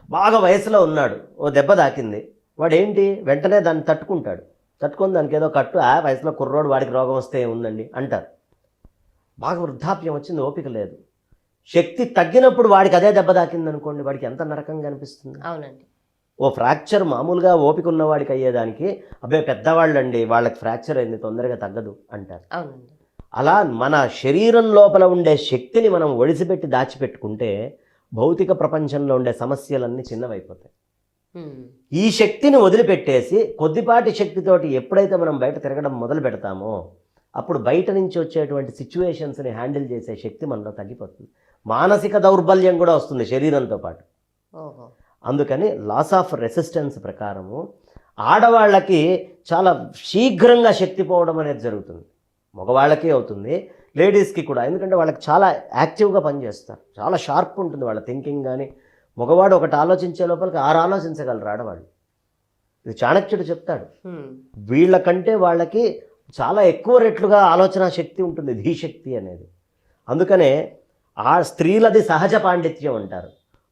బాగా వయసులో ఉన్నాడు, ఓ దెబ్బ తాకింది, వాడు ఏంటి వెంటనే దాన్ని తట్టుకుంటాడు, తట్టుకొని దానికి ఏదో కట్టు, ఆ వయసులో కుర్రోడు వాడికి రోగం వస్తే ఏముందండి అంటారు. బాగా వృద్ధాప్యం వచ్చింది, ఓపిక లేదు, శక్తి తగ్గినప్పుడు వాడికి అదే దెబ్బ తాకింది అనుకోండి, వాడికి ఎంత నరకంగా అనిపిస్తుంది. అవునండి. ఓ ఫ్రాక్చర్ మామూలుగా ఓపిక ఉన్నవాడికి అయ్యేదానికి, అబ్బాయి పెద్దవాళ్ళండి వాళ్ళకి ఫ్రాక్చర్ అయింది తొందరగా తగ్గదు అంటారు. అవునండి. అలా మన శరీరం లోపల ఉండే శక్తిని మనం ఒడిసిపెట్టి దాచిపెట్టుకుంటే భౌతిక ప్రపంచంలో ఉండే సమస్యలన్నీ చిన్నవైపోతాయి. ఈ శక్తిని వదిలిపెట్టేసి కొద్దిపాటి శక్తితోటి ఎప్పుడైతే మనం బయట తిరగడం మొదలు పెడతామో అప్పుడు బయట నుంచి వచ్చేటువంటి సిచ్యువేషన్స్ని హ్యాండిల్ చేసే శక్తి మనలో తగ్గిపోతుంది. మానసిక దౌర్బల్యం కూడా వస్తుంది శరీరంతో పాటు. అందుకని లాస్ ఆఫ్ రెసిస్టెన్స్ ప్రకారము ఆడవాళ్ళకి చాలా శీఘ్రంగా శక్తి పోవడం అనేది జరుగుతుంది. మగవాళ్ళకి అవుతుంది, లేడీస్కి కూడా. ఎందుకంటే వాళ్ళకి చాలా యాక్టివ్గా పనిచేస్తారు, చాలా షార్ప్ ఉంటుంది వాళ్ళ థింకింగ్. కానీ మగవాడు ఒకటి ఆలోచించే లోపలికి 6 ఆలోచించగలరు ఆడవాళ్ళు. ఇది చాణక్యుడు చెప్తాడు. వీళ్ళకంటే వాళ్ళకి చాలా ఎక్కువ రెట్లుగా ఆలోచన శక్తి ఉంటుంది, ధీశక్తి అనేది. అందుకనే ఆ స్త్రీలది సహజ పాండిత్యం అంటారు,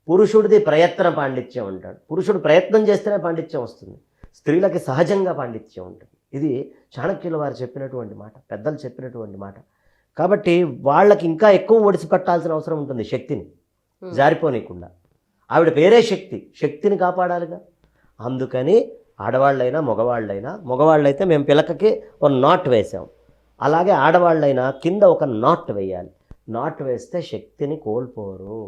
పురుషుడిది ప్రయత్న పాండిత్యం అంటాడు. పురుషుడు ప్రయత్నం చేస్తేనే పాండిత్యం వస్తుంది, స్త్రీలకి సహజంగా పాండిత్యం ఉంటుంది. ఇది చాణక్యుల వారు చెప్పినటువంటి మాట, పెద్దలు చెప్పినటువంటి మాట. కాబట్టి వాళ్ళకి ఇంకా ఎక్కువ ఒడిసి పట్టాల్సిన అవసరం ఉంటుంది శక్తిని జారిపోనీయకుండా. ఆవిడ పేరే శక్తి, శక్తిని కాపాడాలిగా. అందుకని ఆడవాళ్ళైనా మగవాళ్ళైతే మేము పిలకకి ఒక నాట్ వేసాం, అలాగే ఆడవాళ్ళైనా కింద ఒక నాట్ వేయాలి. నాట్ వేస్తే శక్తిని కోల్పోరు.